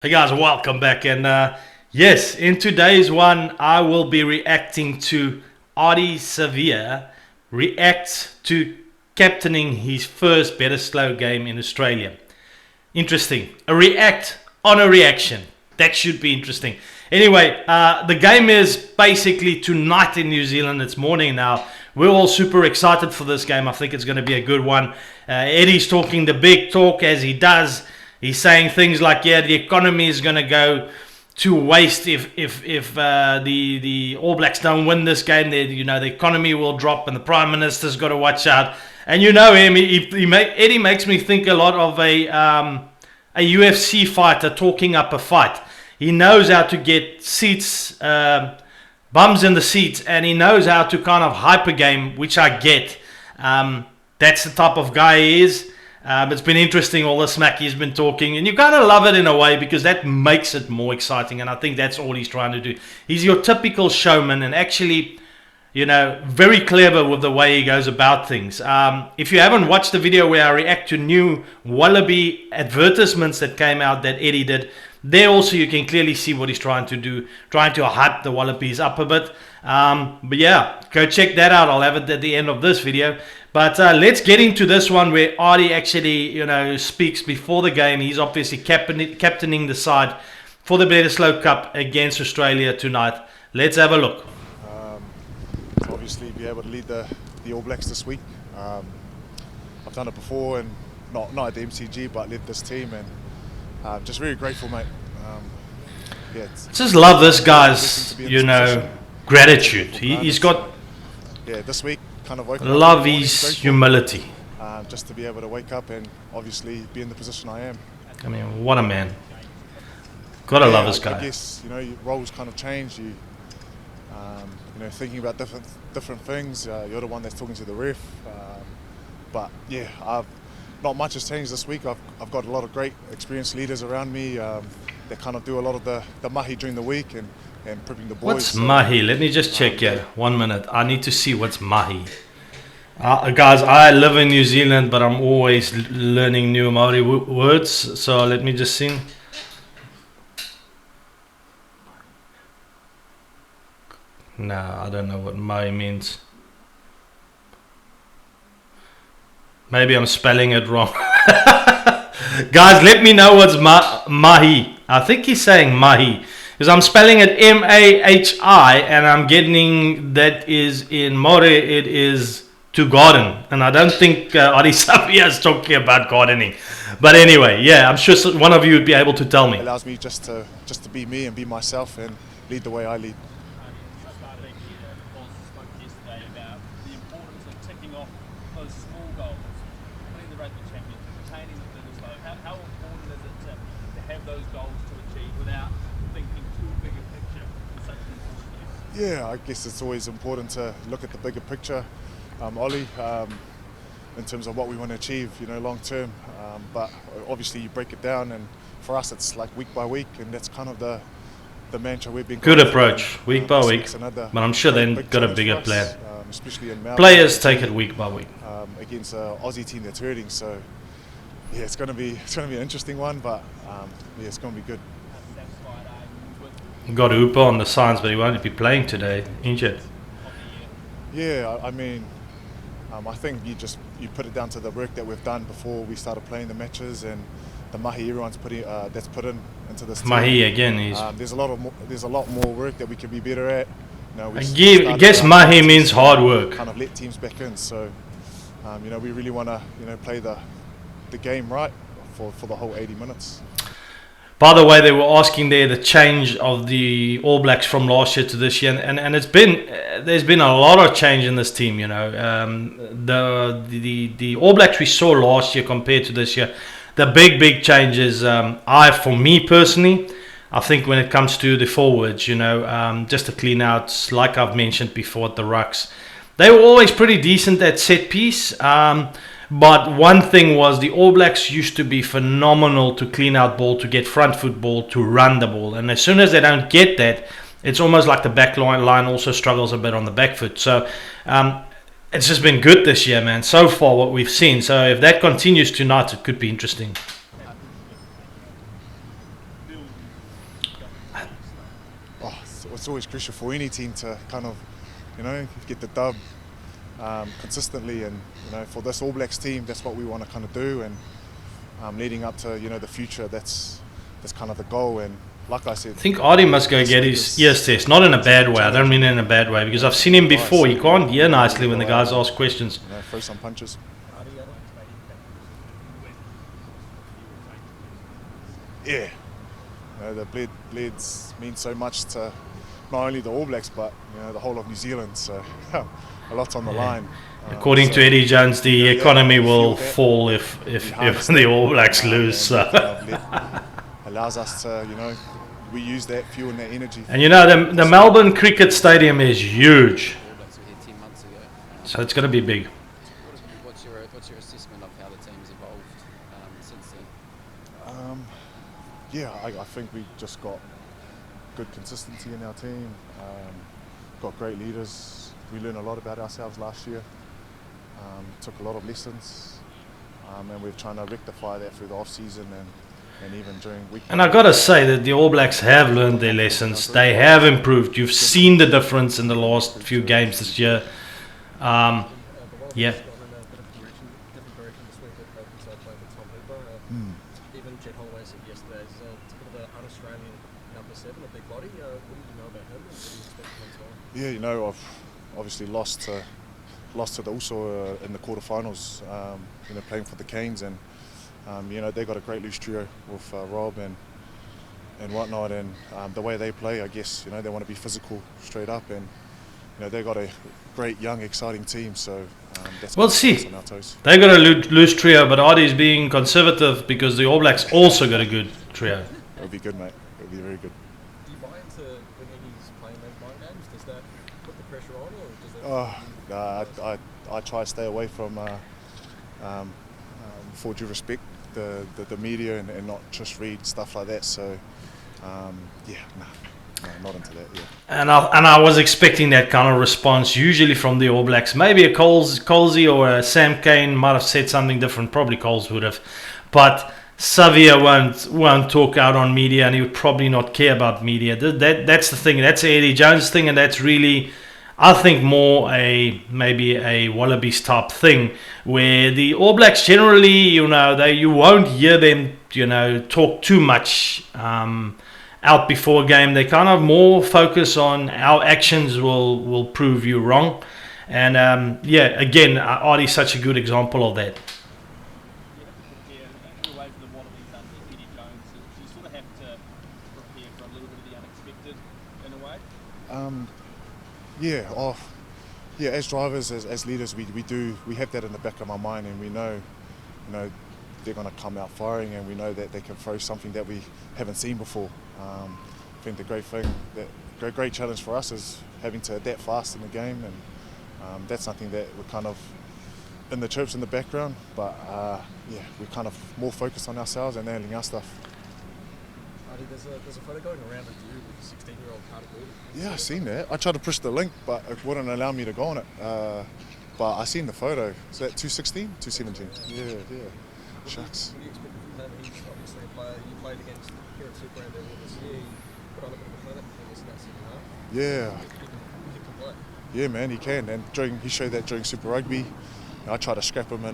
Hey guys, welcome back. And yes, in today's one, I will be reacting to Ardie Savea react to captaining his first Bledisloe game in Australia. Interesting. A react on a reaction. That should be interesting. Anyway, the game is basically tonight in New Zealand. It's morning now. We're all super excited for this game. I think it's going to be a good one. Eddie's talking the big talk as he does. He's saying things like, yeah, the economy is going to go to waste if the All Blacks don't win this game. The economy will drop and the Prime Minister's got to watch out. And you know him, Eddie makes me think a lot of a UFC fighter talking up a fight. He knows how to get seats, bums in the seats, and he knows how to kind of hype a game, which I get. That's the type of guy he is. It's been interesting, all the smack he's been talking, and you kind of love it in a way because that makes it more exciting, and I think that's all he's trying to do. He's your typical showman and actually, very clever with the way he goes about things. If you haven't watched the video where I react to new Wallaby advertisements that came out that Eddie did, there also you can clearly see what he's trying to do, trying to hype the Wallabies up a bit. But yeah, go check that out. I'll have it at the end of this video. But let's get into this one where Ardie actually, speaks before the game. He's obviously captaining the side for the Bledisloe Cup against Australia tonight. Let's have a look. To obviously be able to lead the All Blacks this week. I've done it before, and not at the MCG, but led this team, and just really grateful, mate. Just love this guy's, gratitude. He's got. This week. Kind of love his humility. Just to be able to wake up and obviously be in the position I am. I mean, what a man. Gotta love this guy. I guess your roles kind of change. You thinking about different things. You're the one that's talking to the ref. But yeah, not much has changed this week. I've got a lot of great experienced leaders around me that kind of do a lot of the mahi during the week and prepping the boys. What's mahi? Let me just check here. 1 minute. I need to see what's mahi. Guys, I live in New Zealand, but I'm always learning new Maori words. So let me just see. No, I don't know what mahi means. Maybe I'm spelling it wrong. Guys, let me know what's mahi. I think he's saying mahi. Because I'm spelling it M-A-H-I, and I'm getting that is in Maori, it is to garden. And I don't think Ardie Savea is talking about gardening. But anyway, yeah, I'm sure one of you would be able to tell me. It allows me just to be me and be myself and lead the way I lead. How important is it to have those goals to achieve without thinking too big a picture in such an important game? Yeah, I guess it's always important to look at the bigger picture, Ollie, in terms of what we want to achieve, long term. But obviously you break it down, and for us it's like week by week, and that's kind of the mantra we've been. Good approach, week by week. But I'm sure they've got a bigger plan. Especially in Melbourne. Players take it week by week. Against an Aussie team that's hurting, so yeah, it's going to be an interesting one, but yeah, it's going to be good. Got Hooper on the signs, but he won't be playing today, injured. Yeah, I mean, I think you put it down to the work that we've done before we started playing the matches, and the mahi everyone's that's put into this team. Mahi again, there's a lot more work that we can be better at. I guess mahi means hard work. Kind of let teams back in, so we really want to play the game right for the whole 80 minutes. By the way, they were asking there the change of the All Blacks from last year to this year, and there's been a lot of change in this team. The All Blacks we saw last year compared to this year, the big changes. For me personally, I think when it comes to the forwards, just to clean out, like I've mentioned before at the Rucks, they were always pretty decent at set piece. But one thing was the All Blacks used to be phenomenal to clean out ball, to get front foot ball, to run the ball. And as soon as they don't get that, it's almost like the back line also struggles a bit on the back foot. So it's just been good this year, man, so far what we've seen. So if that continues tonight, it could be interesting. it's always crucial for any team to kind of, get the dub consistently, and for this All Blacks team, that's what we want to kind of do, and leading up to the future, that's kind of the goal. And like I said, I think Ardie must go get his ears test, not in a bad way. I don't mean it in a bad way, because I've seen him before. He can't hear nicely when the guys ask questions. Throw some punches. Yeah, the Bleds mean so much to not only the All Blacks, but the whole of New Zealand. So a lot on the line. According to Eddie Jones, the economy will fall if the All Blacks lose. So. Allows us to, we use that fuel and that energy. And the Melbourne Cricket Stadium is huge. So it's going to be big. What's your assessment of how the team's evolved since then? Yeah, I think we just got good consistency in our team. Got great leaders. We learned a lot about ourselves last year. Took a lot of lessons, and we're trying to rectify that through the off season and even during week. And I gotta say that the All Blacks have learned their lessons. They have improved. You've seen the difference in the last few games this year. Yeah. Even Jet Holloway said yesterday, it's a bit of an un-Australian number 7, a big body. What do you know about him? And what do you expect from him tomorrow? Yeah, I've obviously lost to the also in the quarterfinals. Playing for the Canes, and they got a great loose trio with Rob and whatnot, and the way they play, I guess they want to be physical straight up, and they got a great young exciting team. So that's We'll see. They got a loose trio, but Ardie's being conservative because the All Blacks also got a good trio. It'll be good, mate. It'll be very good. Do you buy into when Eddie's playing those mind games? Does that put the pressure on, or does that? I try to stay away from, for due respect, the media and not just read stuff like that. So, not into that. Yeah. And I was expecting that kind of response, usually from the All Blacks. Maybe a Colesy or a Sam Cane might have said something different. Probably Coles would have, but Savea won't talk out on media, and he would probably not care about media. That's the thing. That's an Eddie Jones thing, and that's really, I think, more maybe a Wallabies type thing, where the All Blacks generally, you won't hear them, talk too much out before a game. They kind of more focus on our actions will prove you wrong, and again, Ardie's such a good example of that. Away from the Wallabies under Eddie Jones, you sort of have to prepare for a little bit of the unexpected in a way. As drivers, as leaders, we have that in the back of our mind, and we know, they're going to come out firing, and we know that they can throw something that we haven't seen before. I think the great challenge for us is having to adapt fast in the game, and that's something that we're kind of in the chirps in the background, but we're kind of more focused on ourselves and handling our stuff. Ardie, there's a photo going around of you with a 16-year-old Carter Gordon. Yeah, I seen that. I tried to push the link, but it wouldn't allow me to go on it. But I seen the photo. Is that 216? 217? Yeah. Shucks. What do you expect from him? He's obviously a player you played against here at Super Rugby this year. He put on a bit of a clinic for us in that second half. Yeah. He can play. Yeah, man, he can. And he showed that during Super Rugby. I tried to scrap him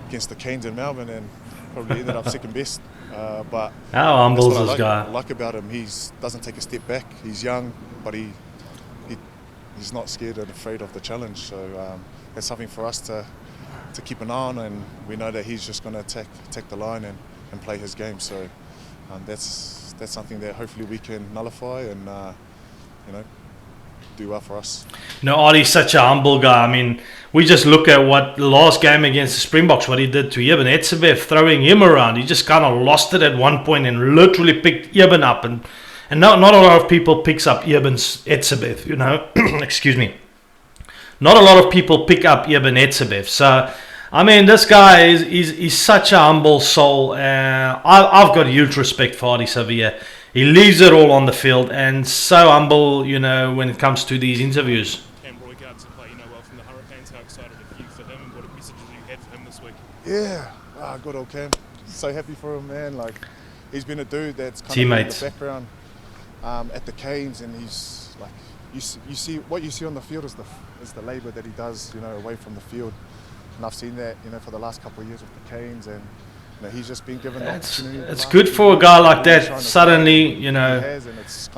against the Canes in Melbourne, and probably ended up second best. But How humble is this guy? What I like about him, he doesn't take a step back. He's young, but he's not scared and afraid of the challenge. So that's something for us to keep an eye on, and we know that he's just going to attack the line and play his game. So that's something that hopefully we can nullify and do well for us. Ardie's such a humble guy. I mean, we just look at what the last game against the Springboks, what he did to Eben Etzebeth, throwing him around. He just kind of lost it at one point and literally picked Eben up. And not a lot of people picks up Eben's Etzebeth, Excuse me. Not a lot of people pick up Eben Etzebeth. So, I mean, this guy is such a humble soul. I've got huge respect for Ardie Savea. He leaves it all on the field, and so humble, when it comes to these interviews. And Roy Gard's a player well from the Hurricanes. How excited are you for him, and what messages you had for him this week? Yeah, good old Cam. So happy for him, man. Like, he's been a dude that's kind Teammates. of in the background. at the Canes, and he's like, you see what you see on the field is the labour that he does, you know, away from the field, and I've seen that, you know, for the last couple of years with the Canes, and you know, he's just been given the opportunity. It's good for a guy like that. Suddenly, you know,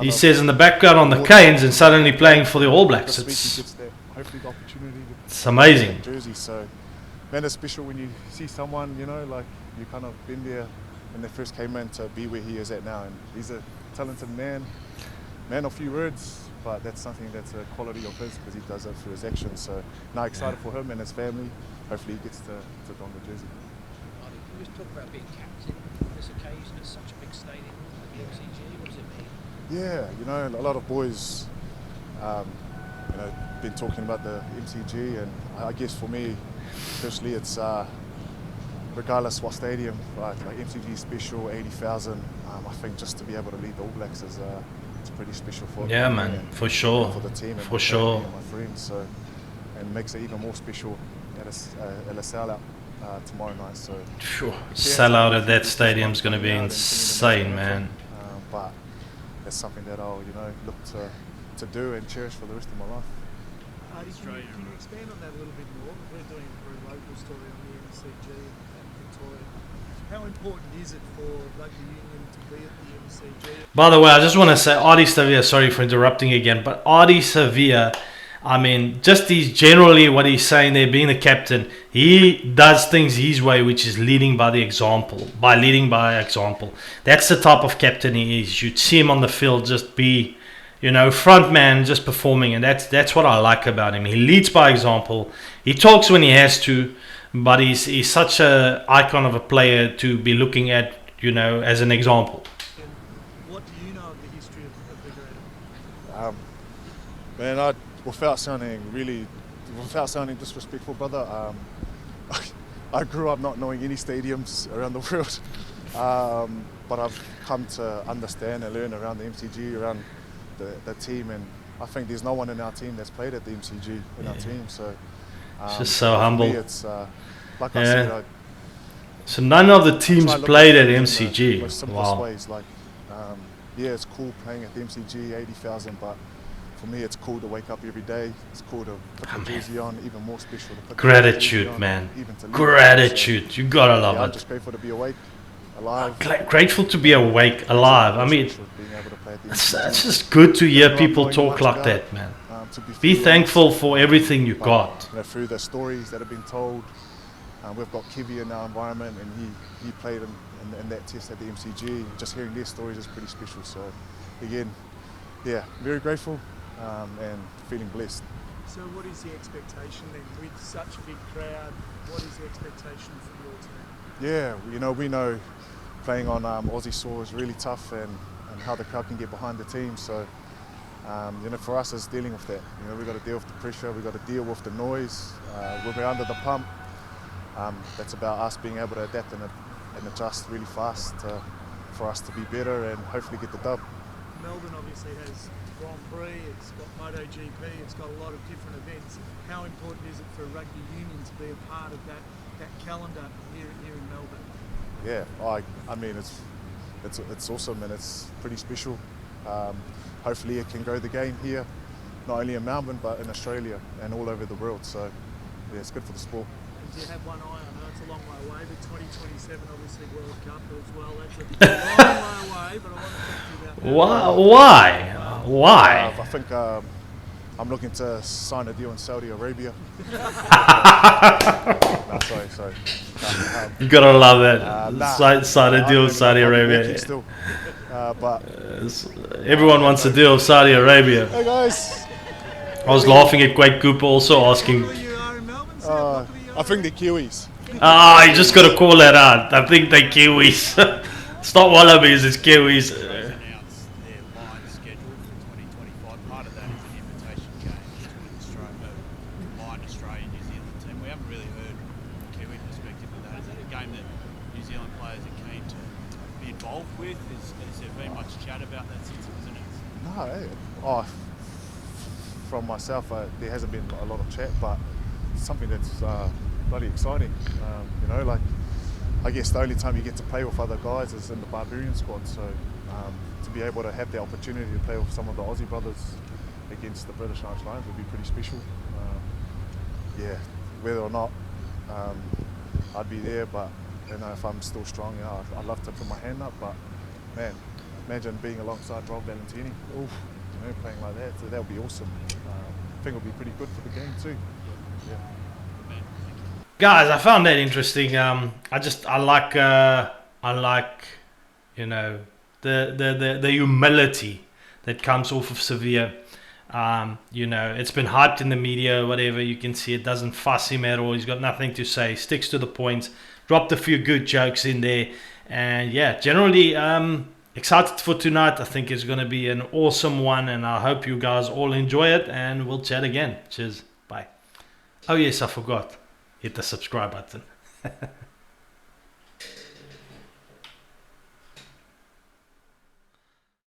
he says in the background on the Canes, and suddenly playing for the All Blacks. This week he gets that, hopefully, the opportunity to It's amazing. jersey. So, man, it's special when you see someone, you know, like you kind of been there when they first came in to be where he is at now, and he's a talented man of few words, but that's something that's a quality of his because he does it through his actions. So now excited for him and his family. Hopefully he gets to don the jersey. Can you just talk about being captain on this occasion at such a big stadium at the MCG? What does it mean? Yeah, you know, a lot of boys, you know, been talking about the MCG, and I guess for me personally, it's regardless what stadium, right? Like MCG special, 80,000. I think just to be able to lead the All Blacks is it's pretty special for Yeah, me man, and for sure. for the team and For my sure. family and my friends. So, and makes it even more special at a sellout tomorrow night. So Sure. Sellout at that stadium's going to be insane, man. But it's something that I'll, you know, look to do and cherish for the rest of my life. Can you expand on that a little bit more? We're doing a very local story on the MCG in Victoria. How important is it for rugby union to be at the MCG? By the way, I just want to say, Ardie Savea, sorry for interrupting again, but Ardie Savea, I mean, just he's generally what he's saying there, being the captain, he does things his way, which is leading by example. That's the type of captain he is. You'd see him on the field just be, you know, front man, just performing, and that's what I like about him. He leads by example. He talks when he has to, but he's such a icon of a player to be looking at, you know, as an example. And what do you know of the history of the Greater? Man, without sounding disrespectful, brother, I grew up not knowing any stadiums around the world, but I've come to understand and learn around the MCG, around the team, and I think there's no one in our team that's played at the MCG in our team. So It's just so for humble. me, it's like I said, So none of the teams try to look played at it in the MCG. most simplest Wow. ways. Like, yeah, it's cool playing at the MCG, 80,000, but for me, it's cool to wake up every day. It's cool to put the jersey on. Even more special to put the jersey Gratitude, on, man. even to lead. Gratitude. You gotta love I'm it. just grateful to be awake, alive. Grateful to be awake, alive. I mean, Special being able to play at the it's MCG. just good to hear Not people knowing talk much like about that, it, man. to Be fair thankful honest, for everything you but, got. you know, through the stories that have been told, we've got Kiwi in our environment, and he played in that test at the MCG. Just hearing their stories is pretty special. So, again, yeah, very grateful and feeling blessed. So what is the expectation then with such a big crowd? What is the expectation from your team? Yeah, you know, we know playing on Aussie soil is really tough, and how the crowd can get behind the team. So, you know, for us, it's dealing with that. You know, we've got to deal with the pressure, we've got to deal with the noise. We're under the pump. That's about us being able to adapt and adjust really fast for us to be better and hopefully get the dub. Melbourne obviously has Grand Prix, it's got MotoGP, it's got a lot of different events. How important is it for rugby union to be a part of that calendar here in Melbourne? Yeah, I mean it's awesome and it's pretty special. Hopefully it can grow the game here, not only in Melbourne but in Australia and all over the world. So yeah, it's good for the sport. And do you have one eye? I know it's a long way away, but 2027 obviously World Cup as well. That's a long way away, but I want to talk to you about that. Why? I think I'm looking to sign a deal in Saudi Arabia. No, sorry. You gotta love that. Sign a deal with Saudi I'm Arabia. working still. But Everyone wants a deal with Saudi Arabia. hey guys, I was laughing at Quake Cooper also asking, You are in Melbourne, so what are you I think they're Kiwis. you just gotta call that out. I think they're Kiwis. It's not Wallabies, it's Kiwis. Announced their line schedule for 2025. Part of that is an invitation game to an combined Australia-New Zealand team. We haven't really heard from a Kiwi perspective of that. Is that a game that New Zealand players are keen to be involved with? Has there been much chat about that since it was announced? No, from myself, there hasn't been a lot of chat, but it's something that's bloody exciting. You know, like I guess the only time you get to play with other guys is in the Barbarian squad. So to be able to have the opportunity to play with some of the Aussie brothers against the British Irish Lions would be pretty special. Yeah, whether or not I'd be there, but you know, if I'm still strong, you know, I'd love to put my hand up. But man, imagine being alongside Rob Valentini, oof, you know, playing like that. So that would be awesome. I think it'll be pretty good for the game too. Yeah. Guys, I found that interesting. I like, you know, the humility that comes off of Savea. You know, it's been hyped in the media, whatever. You can see it doesn't fuss him at all. He's got nothing to say. Sticks to the point. Dropped a few good jokes in there, and yeah, generally excited for tonight. I think it's going to be an awesome one, and I hope you guys all enjoy it. And we'll chat again. Cheers. Bye. Oh yes, I forgot. Hit the subscribe button.